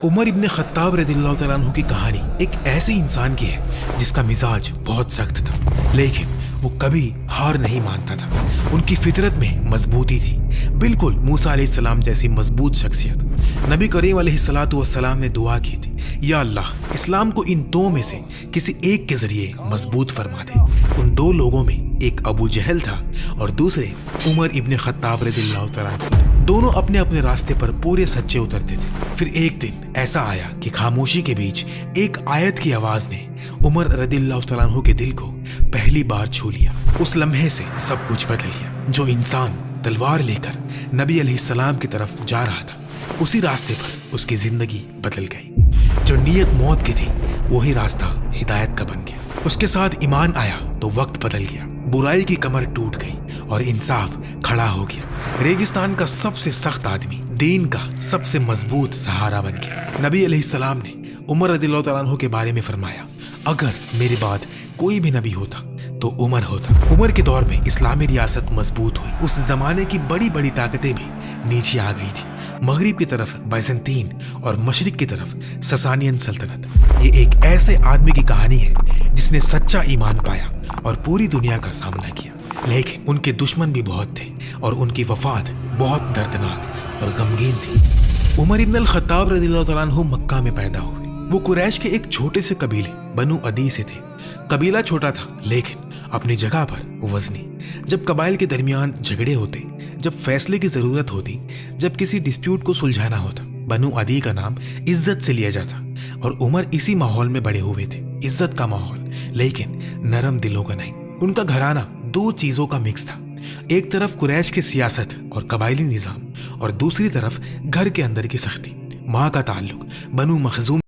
عمر ابن خطاب رضی اللہ تعالیٰ عنہ کی کہانی ایک ایسے انسان کی ہے جس کا مزاج بہت سخت تھا، لیکن وہ کبھی ہار نہیں مانتا تھا۔ ان کی فطرت میں مضبوطی تھی، بالکل موسیٰ علیہ السلام جیسی مضبوط شخصیت۔ نبی کریم علیہ الصلوۃ والسلام نے دعا کی تھی، یا اللہ اسلام کو ان دو میں سے کسی ایک کے ذریعے مضبوط فرما دے۔ ان دو لوگوں میں ایک ابو جہل تھا اور دوسرے عمر ابن خطاب رضی اللہ تعالیٰ عنہ تھے۔ دونوں اپنے اپنے راستے پر پورے سچے اترتے تھے۔ پھر ایک دن ایسا آیا کہ خاموشی کے بیچ ایک آیت کی آواز نے عمر رضی اللہ تعالیٰ عنہ کے دل کو پہلی بار چھو لیا۔ اس لمحے سے سب کچھ بدل گیا۔ جو انسان تلوار لے کر نبی علیہ السلام کی طرف جا رہا تھا، اسی راستے پر اس کی زندگی بدل گئی۔ جو نیت موت کی تھی وہی راستہ ہدایت کا بن گیا۔ اس کے ساتھ ایمان آیا تو وقت بدل گیا، برائی کی کمر ٹوٹ گئی اور انصاف کھڑا ہو گیا۔ ریگستان کا سب سے سخت آدمی دین کا سب سے مضبوط سہارا بن گیا۔ نبی علیہ السلام نے عمر رضی اللہ تعالیٰ عنہ کے بارے میں فرمایا، اگر میرے بعد کوئی بھی نبی ہوتا تو عمر ہوتا۔ عمر کے دور میں اسلامی ریاست مضبوط ہوئی۔ اس زمانے کی بڑی بڑی طاقتیں بھی نیچے آ گئی تھی۔ مغرب کی طرف بائزنطین اور مشرق کی طرف سسانین سلطنت۔ یہ ایک ایسے آدمی کی کہانی ہے جس نے سچا ایمان پایا اور پوری دنیا کا سامنا کیا، لیکن ان کے دشمن بھی بہت تھے اور ان کی وفات بہت دردناک اور غمگین تھی۔ عمر ابن الخطاب رضی اللہ تعالیٰ عنہ مکہ میں پیدا ہوئے۔ وہ قریش کے ایک چھوٹے سے قبیلے بنو عدی سے تھے۔ قبیلہ چھوٹا تھا لیکن اپنی جگہ پر وزنی۔ جب قبائل کے درمیان جھگڑے ہوتے، جب فیصلے کی ضرورت ہوتی، جب کسی ڈسپیوٹ کو سلجھانا ہوتا، بنو عدی کا نام عزت سے لیا جاتا اور عمر اسی ماحول میں بڑے ہوئے تھے۔ عزت کا ماحول لیکن نرم دلوں کا نہیں۔ ان کا گھرانہ دو چیزوں کا مکس تھا، ایک طرف قریش کی سیاست اور قبائلی نظام اور دوسری طرف گھر کے اندر کی سختی۔ ماں کا تعلق بنو مخزوم